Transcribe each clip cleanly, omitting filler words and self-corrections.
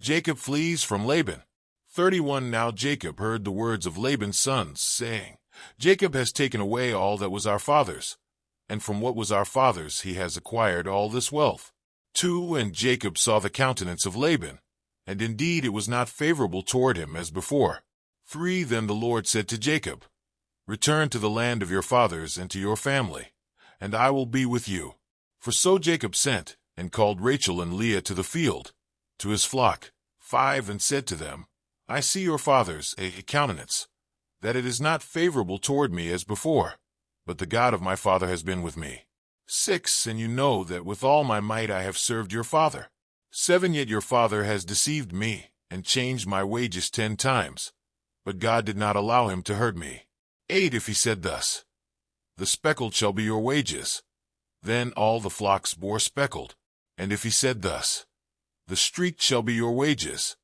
Jacob flees from Laban. 31 Now Jacob heard the words of Laban's sons, saying, Jacob has taken away all that was our father's, and from what was our father's he has acquired all this wealth. 2 And Jacob saw the countenance of Laban, and indeed it was not favorable toward him as before. 3 Then the Lord said to Jacob, Return to the land of your fathers and to your family, and I will be with you. For so Jacob sent, and called Rachel and Leah to the field, to his flock. 5 And said to them, I see your father's countenance, that it is not favorable toward me as before, but the God of my father has been with me. 6 And you know that with all my might I have served your father. 7 Yet your father has deceived me, and changed my wages 10 times, but God did not allow him to hurt me. 8 If he said thus, The speckled shall be your wages, then all the flocks bore speckled. And if he said thus, The streaked shall be your wages,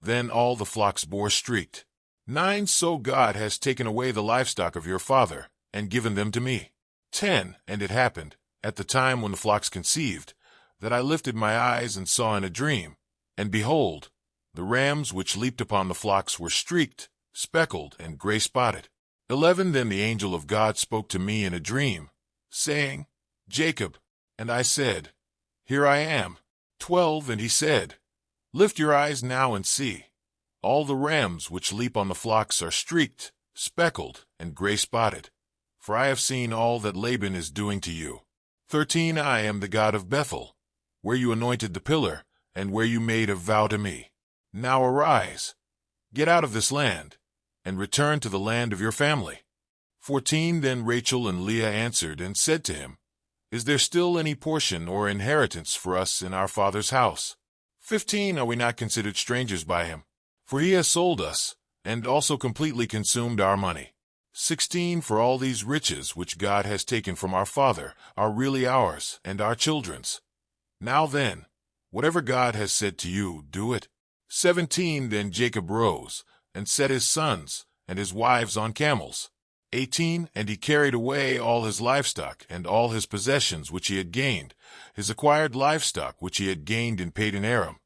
then all the flocks bore streaked. 9 So God has taken away the livestock of your father, and given them to me. 10 And it happened, at the time when the flocks conceived, that I lifted my eyes and saw in a dream, and behold, the rams which leaped upon the flocks were streaked, speckled, and gray-spotted. 11 Then the angel of God spoke to me in a dream, saying, Jacob. And I said, Here I am. 12 And he said, Lift your eyes now and see. All the rams which leap on the flocks are streaked, speckled, and gray-spotted. For I have seen all that Laban is doing to you. 13 I am the God of Bethel, where you anointed the pillar, and where you made a vow to me. Now arise, get out of this land, and return to the land of your family. 14 Then Rachel and Leah answered and said to him, Is there still any portion or inheritance for us in our father's house? 15 Are we not considered strangers by him? For he has sold us, and also completely consumed our money. 16 For all these riches which God has taken from our father are really ours and our children's. Now then, whatever God has said to you, do it. 17 Then Jacob rose, and set his sons and his wives on camels. 18 And he carried away all his livestock and all his possessions which he had gained, his acquired livestock which he had gained in Padan Aram,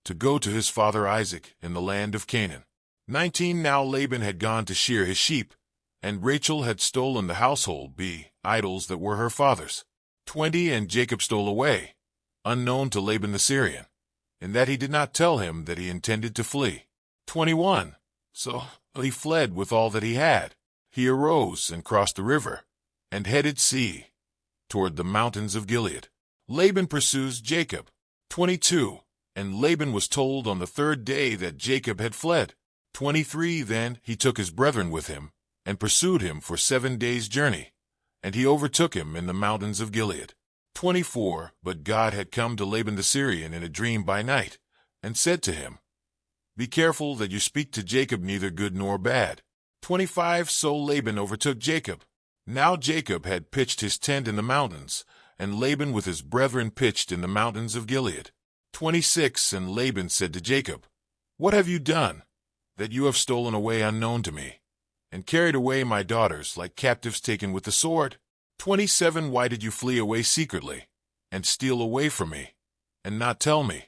to go to his father Isaac in the land of Canaan. 19 Now Laban had gone to shear his sheep, and Rachel had stolen the household idols that were her father's. 20 And Jacob stole away, unknown to Laban the Syrian, in that he did not tell him that he intended to flee. 21 So he fled with all that he had. He arose and crossed the river, and headed toward the mountains of Gilead. Laban pursues Jacob. 22 And Laban was told on the 3rd day that Jacob had fled. 23 Then he took his brethren with him, and pursued him for 7 days' journey, and he overtook him in the mountains of Gilead. 24 But God had come to Laban the Syrian in a dream by night, and said to him, Be careful that you speak to Jacob neither good nor bad. 25 So Laban overtook Jacob. Now Jacob had pitched his tent in the mountains, and Laban with his brethren pitched in the mountains of Gilead. 26 And Laban said to Jacob, What have you done, that you have stolen away unknown to me, and carried away my daughters like captives taken with the sword? 27 Why did you flee away secretly, and steal away from me, and not tell me?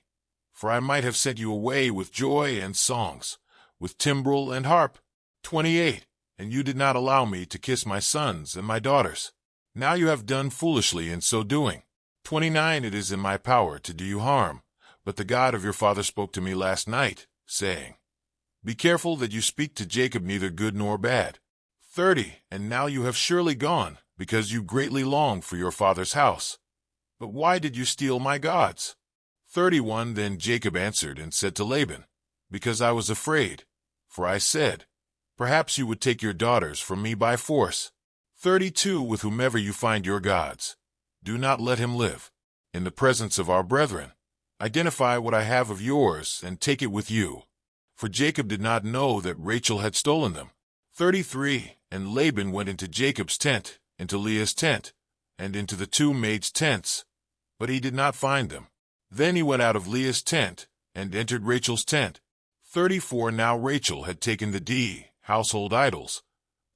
For I might have sent you away with joy and songs, with timbrel and harp. 28 And you did not allow me to kiss my sons and my daughters. Now you have done foolishly in so doing. 29 It is in my power to do you harm, but the God of your father spoke to me last night, saying, Be careful that you speak to Jacob neither good nor bad. 30 And now you have surely gone, because you greatly long for your father's house. But why did you steal my gods? 31 Then Jacob answered and said to Laban, Because I was afraid, for I said, Perhaps you would take your daughters from me by force. 32 With whomever you find your gods, do not let him live. In the presence of our brethren, identify what I have of yours and take it with you. For Jacob did not know that Rachel had stolen them. 33 And Laban went into Jacob's tent, into Leah's tent, and into the 2 maids' tents, but he did not find them. Then he went out of Leah's tent, and entered Rachel's tent. 34 Now Rachel had taken the household idols,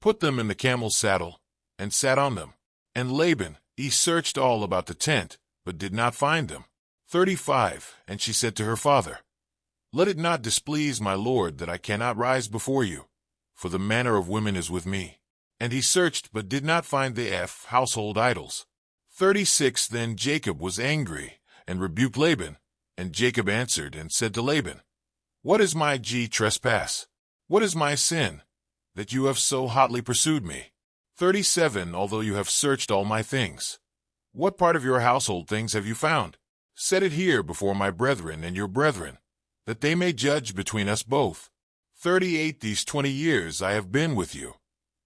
put them in the camel's saddle, and sat on them. And Laban, he searched all about the tent, but did not find them. 35 And she said to her father, Let it not displease my lord that I cannot rise before you, for the manner of women is with me. And he searched but did not find the household idols. 36 Then Jacob was angry, and rebuked Laban. And Jacob answered and said to Laban, What is my trespass? What is my sin, that you have so hotly pursued me? 37 Although you have searched all my things, what part of your household things have you found? Set it here before my brethren and your brethren, that they may judge between us both. 38 These 20 years I have been with you.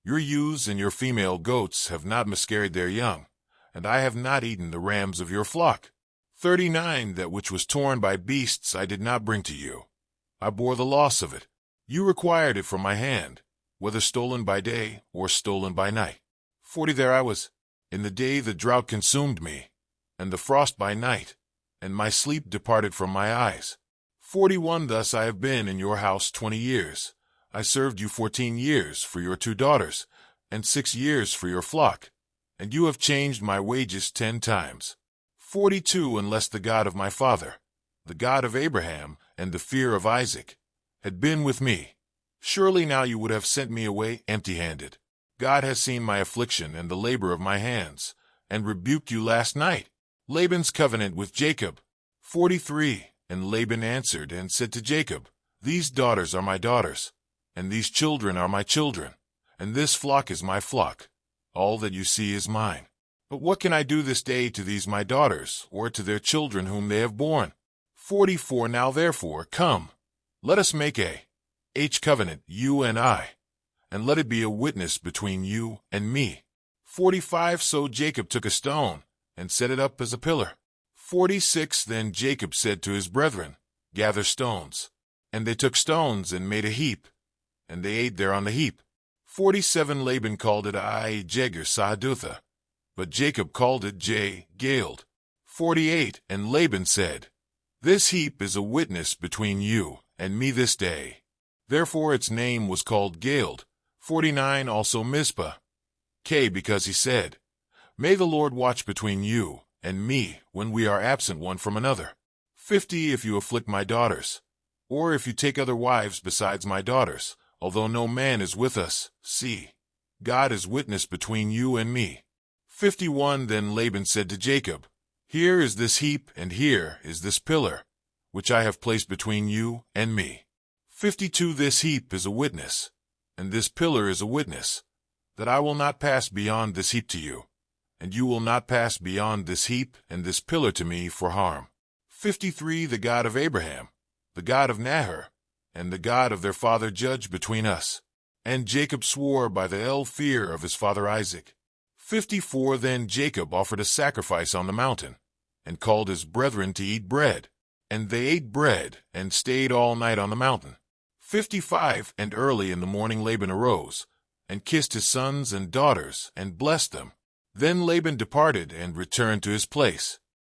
Your ewes and your female goats have not miscarried their young, and I have not eaten the rams of your flock. 39 That which was torn by beasts I did not bring to you. I bore the loss of it. You required it from my hand, whether stolen by day or stolen by night. 40 There I was. In the day the drought consumed me, and the frost by night, and my sleep departed from my eyes. 41 Thus I have been in your house 20 years. I served you 14 years for your 2 daughters, and 6 years for your flock, and you have changed my wages 10 times. 42 Unless the God of my father, the God of Abraham, and the fear of Isaac, had been with me, surely now you would have sent me away empty-handed. God has seen my affliction and the labor of my hands, and rebuked you last night. Laban's covenant with Jacob. 43 And Laban answered and said to Jacob, These daughters are my daughters, and these children are my children, and this flock is my flock. All that you see is mine. But what can I do this day to these my daughters, or to their children whom they have borne? 44 Now therefore, come, let us make a covenant, you and I, and let it be a witness between you and me. 45 So Jacob took a stone, and set it up as a pillar. 46 Then Jacob said to his brethren, Gather stones. And they took stones and made a heap, and they ate there on the heap. 47 Laban called it Jegar-sahadutha, but Jacob called it Galeed. 48 And Laban said, This heap is a witness between you and me this day. Therefore its name was called Galeed. 49 Also Mizpah, because he said, May the Lord watch between you and me when we are absent one from another. 50 If you afflict my daughters, or if you take other wives besides my daughters, although no man is with us, see, God is witness between you and me. 51 Then Laban said to Jacob, Here is this heap, and here is this pillar, which I have placed between you and me. 52 This heap is a witness, and this pillar is a witness, that I will not pass beyond this heap to you, and you will not pass beyond this heap and this pillar to me for harm. 53 The God of Abraham, the God of Nahor, and the God of their father judge between us. And Jacob swore by the fear of his father Isaac. 54 Then Jacob offered a sacrifice on the mountain, and called his brethren to eat bread. And they ate bread, and stayed all night on the mountain. 55 And early in the morning Laban arose, and kissed his sons and daughters, and blessed them. Then Laban departed and returned to his place.